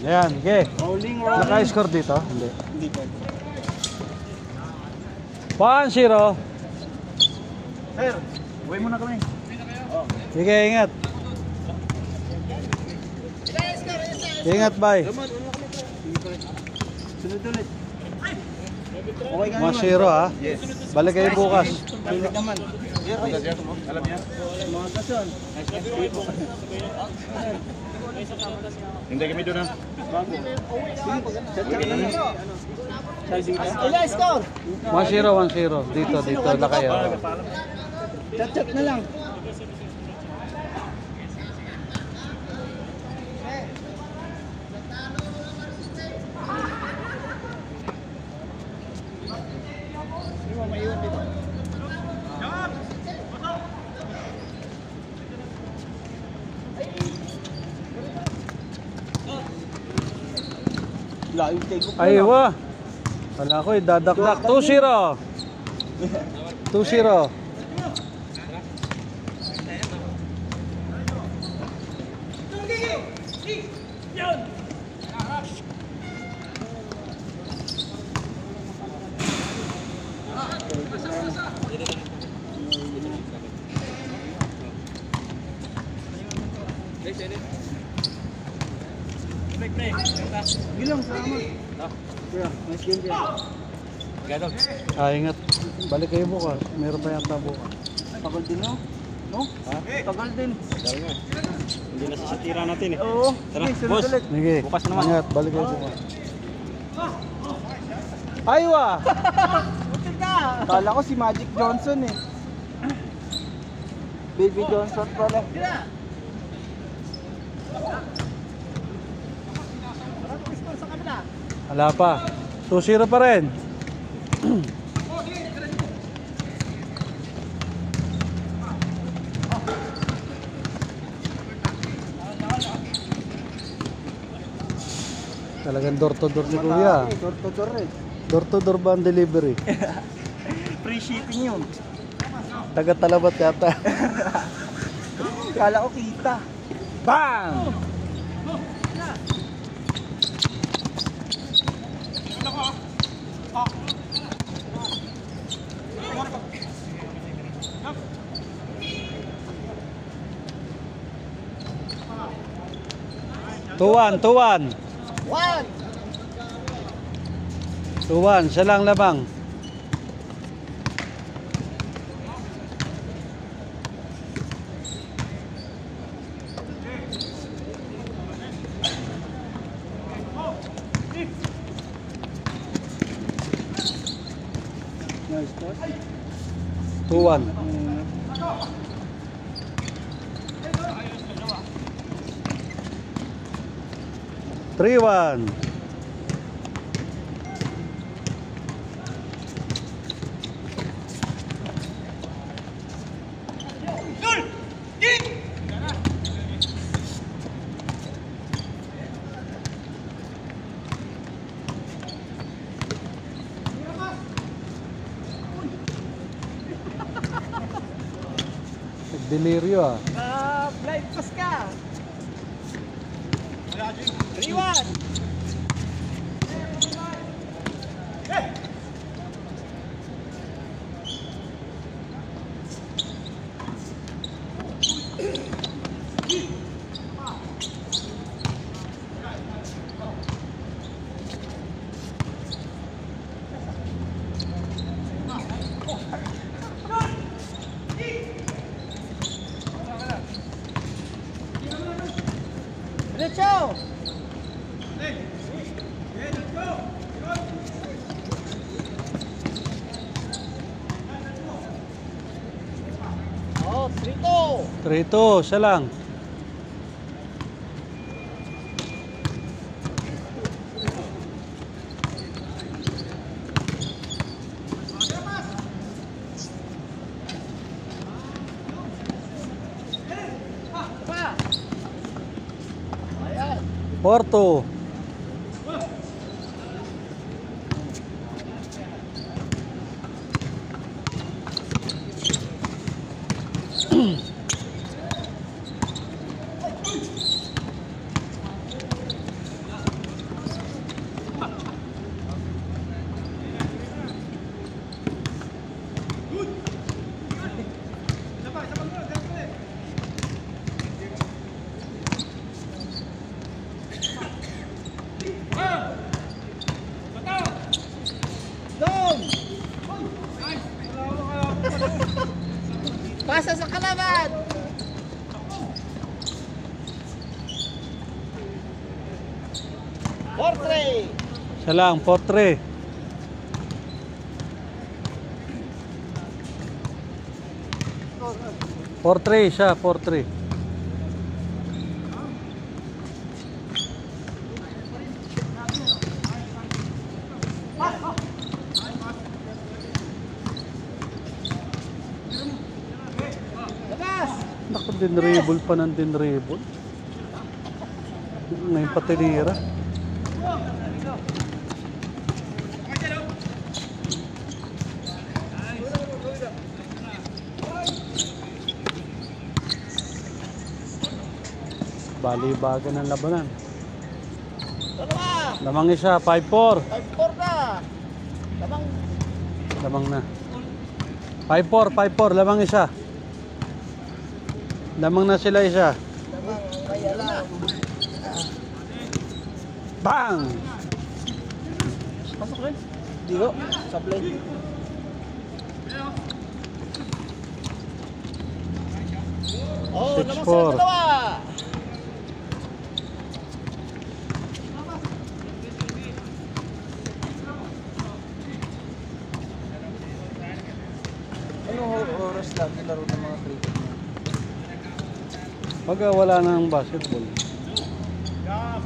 Ayan, okay. Rolling. Naka-score dito? Hindi. Hindi pa. 1-0. Sir, uwi muna kami. Sige, ingat. Ingat, bye. Sunod ulit. Okay ka 1-0 ha. Yes. Balik kayo bukas. Balik naman. Alam niya? Mga kason. Hindi kami doon ha. Ilan score? 1-0. Dito na kayo. Chat na lang. Aywa. Wala ko dadakdak. 2-0. 2-0. Gilang, salamat. Kuya, nice game kuya. Ingat. Balik kayo bukas. Meron pa yata bukas. Tagal din no? No? Ha? Tagal din. Hindi na sasatira natin eh. Oo. Tara, Sige, sunod boss. ulit. Sige. Bukas naman. Ingat. Balik kayo bukas. Aywa. Kala ko si Magic Johnson eh. Baby Johnson pala. Wala pa. 2-0 pa rin. Talagang door to door ni Kuya. Door to door eh. Door to door ba ang delivery? Free shipping yun. Taga Talabat yata. Kala ko kita. Bang! Tuwan. 2-1, siya lang lamang. Nice toss. 2-1. 3-1. Deliryo ah. Blind pass ka. 3-1. Diretso! Oh, 3-2! 3-2, siya lang. Porto. Down! Pasa sa kalaban! Portrait! Siya lang, 4-3. Siya, 4-3. Labas! Naku, dinribble pa ng dinribble. Ngayon pa tinira. Balibagan ng labanan. Dalawa! Lamang isa, 5-4. 5-4 na! Lamang Lamang na. 5-4, lamang isa. Lamang na sila isa. kaya lang. Bang! Pasok rin. Di ko. Supply. Oh, 6-4. lamang sila dalawa! Anong oras lang nilaro ng mga cricket mo? Pag wala nang basketball.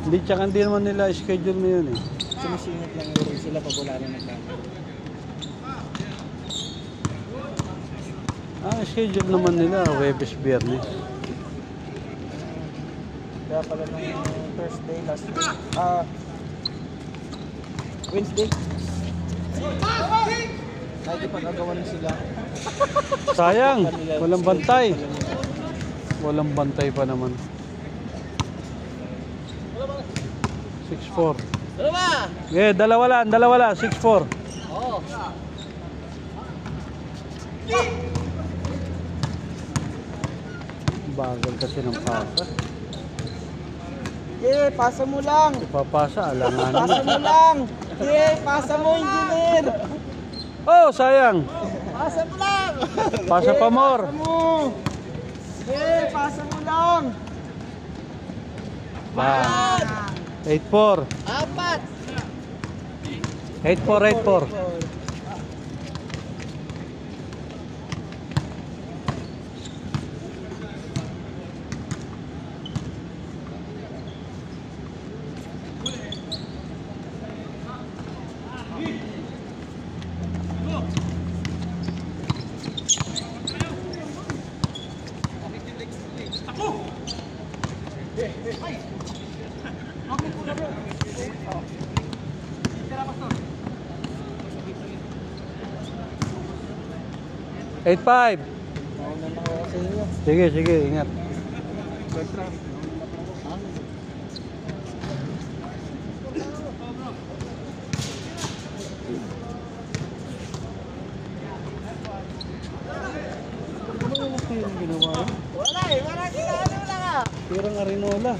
Hindi naman nila schedule na yun eh. Sumisingit lang laro sila pag wala na nagkakaroon. Ang schedule naman nila, Webes, Biyernes. Kaya pala nung Thursday last week. Wednesday. Nakikipag-agawan na sila. Sayang, walang bantay. Walang bantay pa naman. 6-4. Dalawa! Eh, dalawa lang, 6-4. Oo. Bagal kasi ng pasa. Pasa mo lang! Ipapasa, alanganin Pasa na. mo lang! Pasa mo, engineer! Oh, sayang. Pasa mo lang! Pasa pa more. Pasa mo! Pasa mo lang! Bang. 8-4. Apat! 8-4. Eight-five. Mauna na ako sa inyo. Sige, ingat. Ano yung ginawa? Wala ginagawa lang ah! Tirang arinola.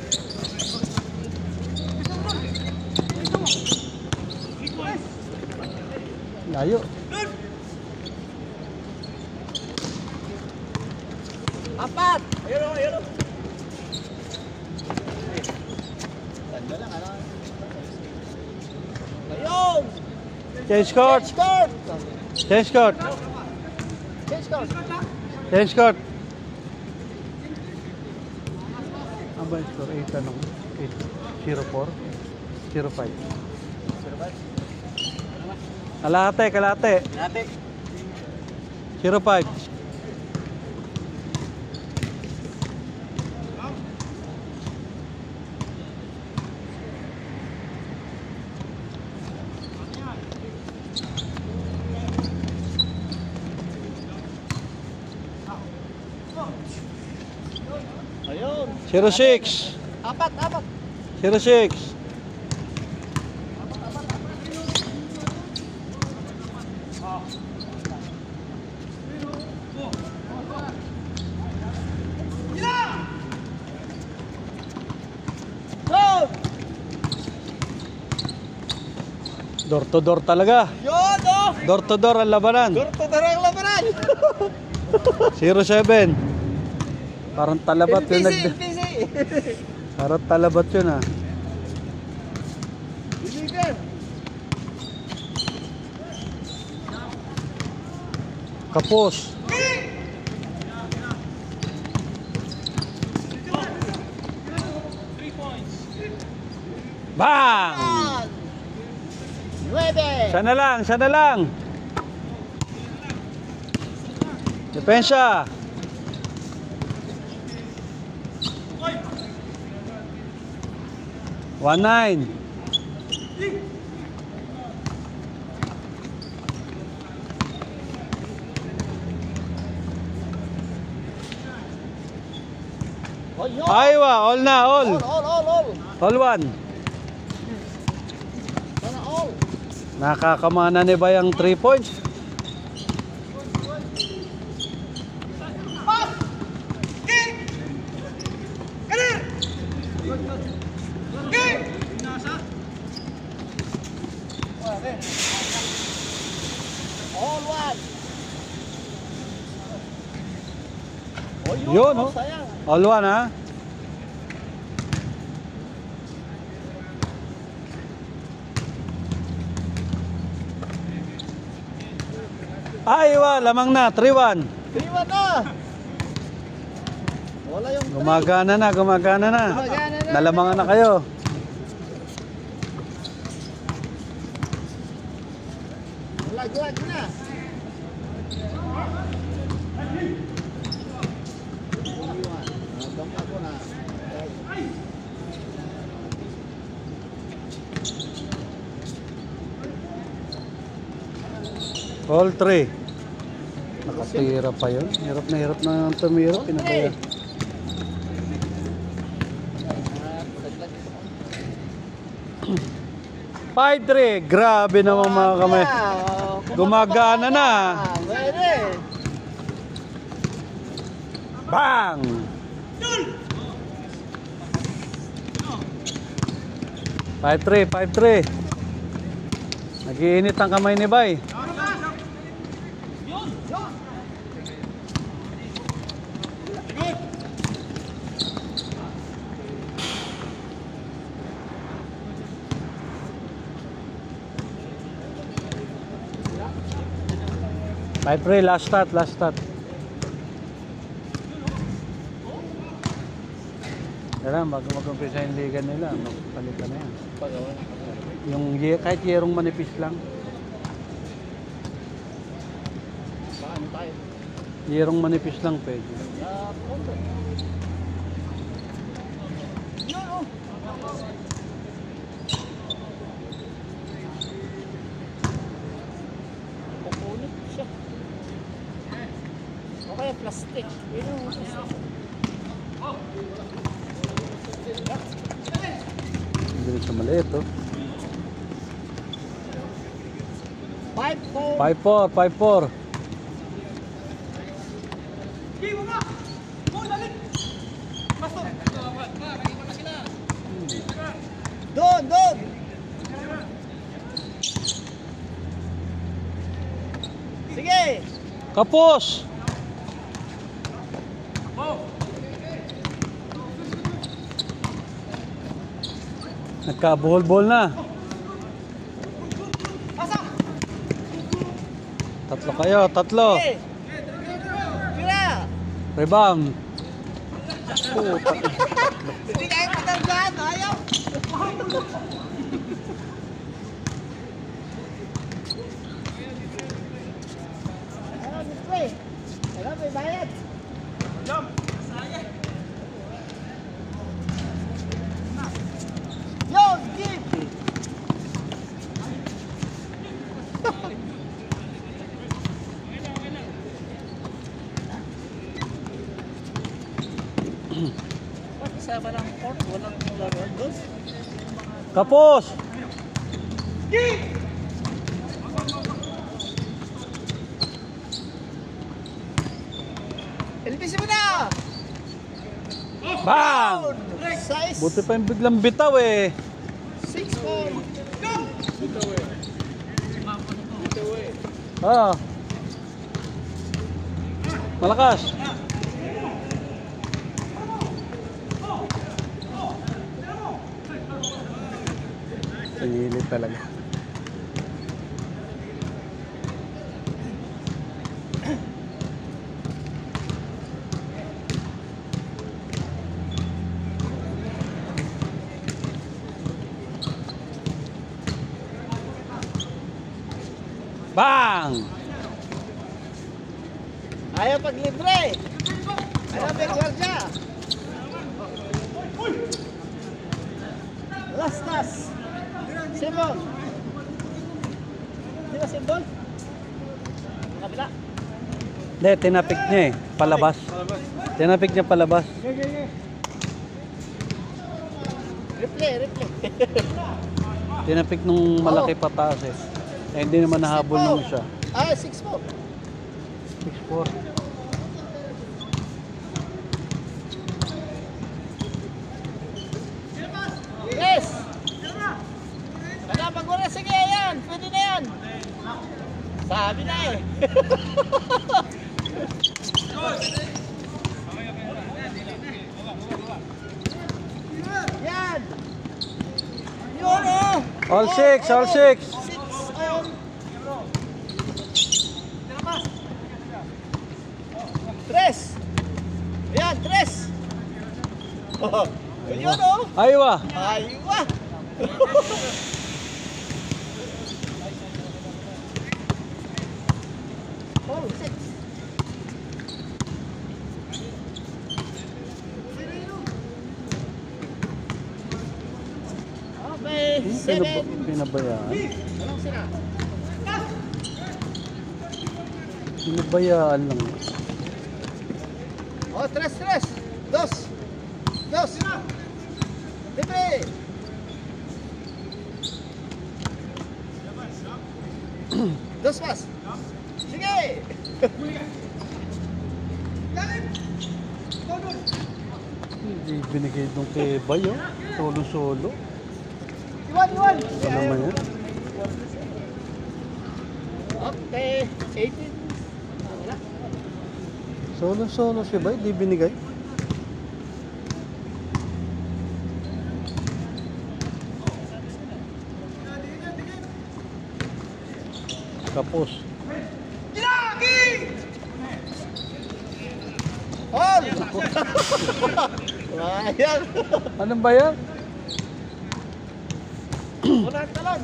Layo. Apat! Ayun o! Tanda lang ano? Ayun! Change court. Change court! Change court. Ang ba yung score? 8 ano? 8-0-4? 0-5. Kalate. Kalate. 0-5. Ayun! 0-6. Apat! 0-6. Go! Door to door talaga. Yun, oh! Door to door ang labanan. Dorto tarang labanan! 07. Parang talabat yun. LPC! Parang talabat yun ah. Illegal! Kapos. Bang! 9! Siya na lang, siya na lang. Depensa. One nine. Oh, yun! Aywa, all na, all. All! All one. Sana all! Nakakamana ni Bayang 3 points. All one! Oh, Yun, oh. Sayang! All one ha. Aywa, lamang na, 3-1. 3-1 na! Wala yung Gumagana na, gumagana na. Gumagana na. Nalamangan na kayo. lag na! Nagam ako na. All 3. Nakatira pa yun. Hirap na tumira. Pinabaya. 5-3. Grabe naman mga kamay. Gumagana na. Pwede! Bang! Five three. Nagiinit ang kamay ni Bay. Five three, last start. Kailangan bago mag-umpisa yung liga nila, magpalitan na yan. Yung kahit yerong manipis lang. Paano tayo? Yerong manipis lang pwede. Yun, oh! Pupunit siya. O kaya plastic. Yun yung plastic. Hindi sa maliit oh. 5-4. 5-4. Doon! Sige! Kapos! Nagka-ball na. Tatlo. Sige! Tira! Rebound. Hindi kayo patanggaan, ayaw! Ayaw, display! Ayaw, may bayad! Yo, give! Ba't isama ng court? Walang laruan doon? Kapos! LPC mo na! Bang! Size Buti pa yung biglang bitaw eh. 6-4. Oo. Malakas. Sinilip talaga. Bang! Ayaw paglibre. Ayaw may gwardiya. Lastas. Simbol. Di ba simbol? Kabila. Hindi, tinapik niya eh. Palabas. Tinapik niya palabas. Replay. Tinapik nung malaki pataas eh. Eh, hindi naman nahabol nung siya. Ah, 6-4. 6-4. Yes! Kaya pag wala, sige yan. Pwede na yan. Sabi na eh. Yan! Yun oh! All six, all six. 6 on. Tres! Yan, tres! Oh, yun oh! Aywa. Aywa! Oh, 6. Okay, 7. Pinabayaan. Anong sila? Pinabayaan lang. Oh, 3. 2. Libre! Dos pas. Sige! Hindi binigay nung kay Bayo. Solo-solo. Iwan! Ano naman yan? Okay, 18. Wala. Solo-solo si Bay, di binigay. Kapos. Hold! Ayan. Anong ba yan? Unang talon.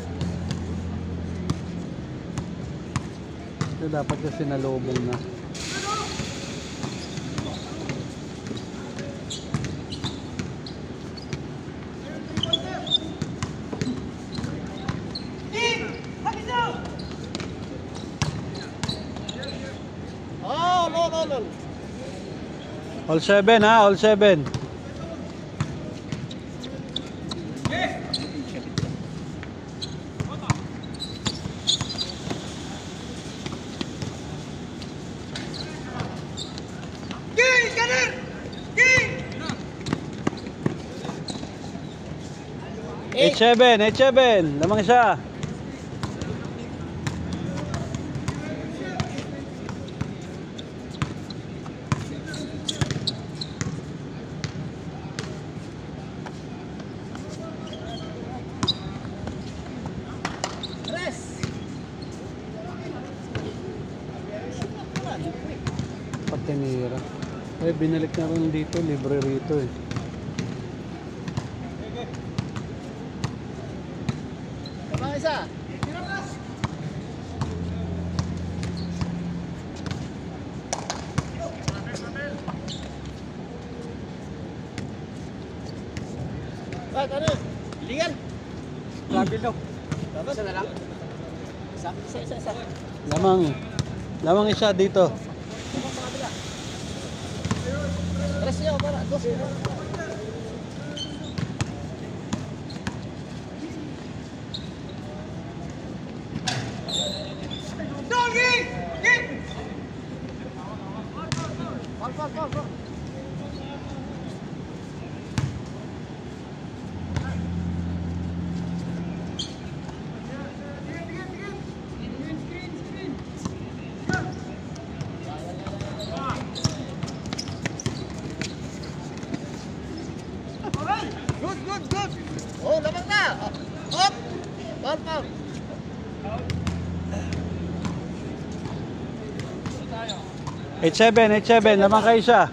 Ito dapat kasi nalobong na. Oh, no. All 7 ha, all 7. H7, H7. Lamang isa. Tres. Patinira. Eh, binalik na rin dito. Libre rito eh. Lamang isa. Ba't ano? Illegal? Travel daw. Tapos na lang. Isa. Lamang isa dito. Lamang sa kabila. Tres niyo para. Dos. Ball. Alpang. 8-7, naman kayo siya.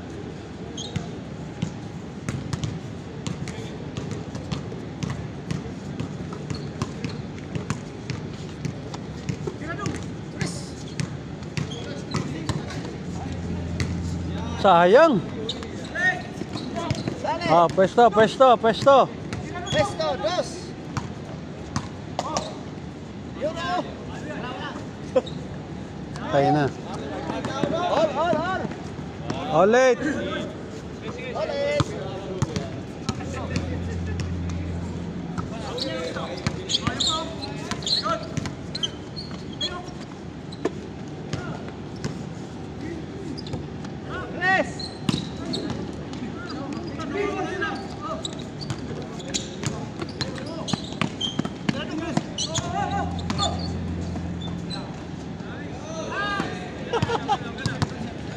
Sayang. Sale. Ah, pwesto. Presto, dos. Yun o. Kaya na. All. Ulit. Ulit. Tres.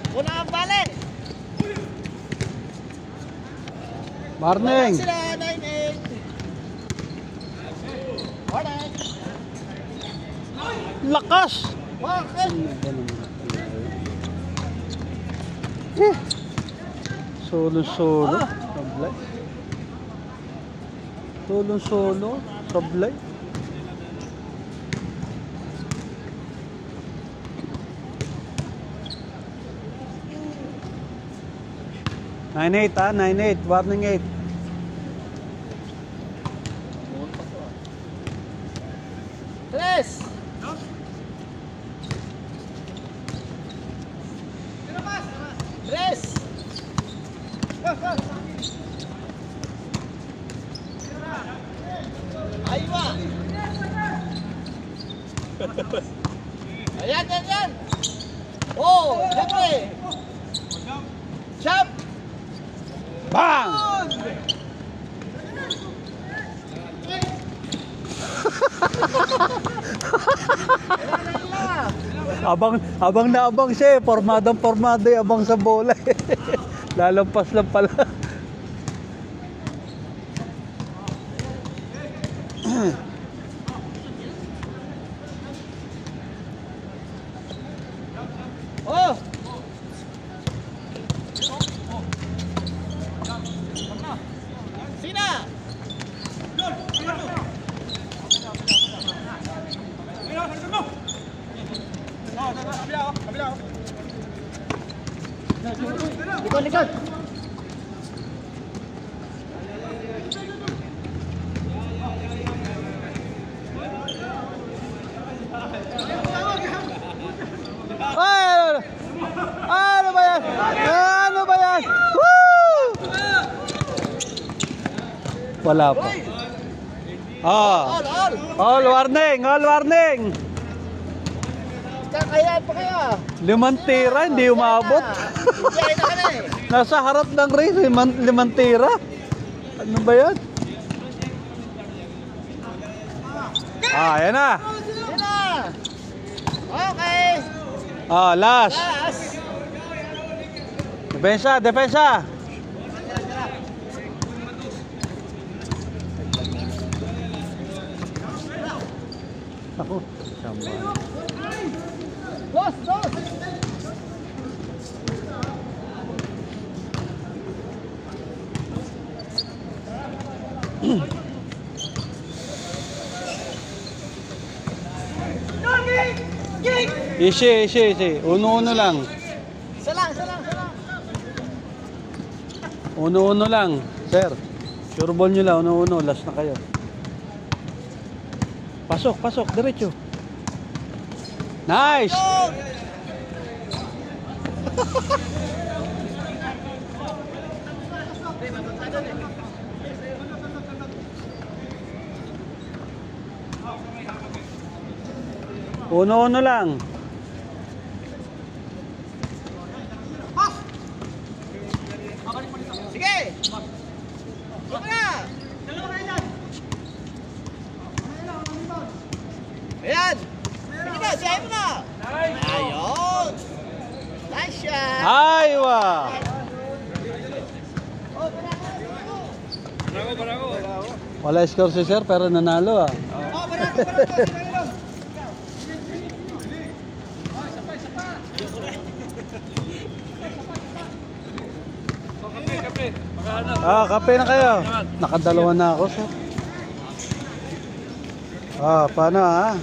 Una ang balik. Morning. Sila, 9-8. Morning. Lakas. Bakit? Solo. Sablay. Solo. Sablay. Nine eight, 9-8, warning 8. Tres. Tres. Aywa. Ayan. Oh, siyempre. Jump. Bang! Abang na abang siya eh. Pormadong abang sa bola eh. Lalampas lang pala. Oh. Sina. Likod. Ay! Ano ba yan? Woo! Wala pa. All warning. Kakayaan pa kaya? 5 tira, hindi umabot. Hindi na ka na eh. Nasa harap ng race, 5 tira. Ano ba yan? Ayan na. Sina. Okay. Last. Last. Depensa. Ako. Dos. Easy. Uno lang. Salang. Uno lang. Sir, sure ball nyo lang. Uno. Last na kayo. Pasok. Diretso. Nice! Uno lang. Sige. Huwag na. Ayan. Sige na, siyahin mo na. Ayun. Nice shot. Aywa! Bravo. Wala score si sir pero nanalo ah. Oh, Ah, kape na kayo. Nakadalawa na ako, sir. Ah, paano ah?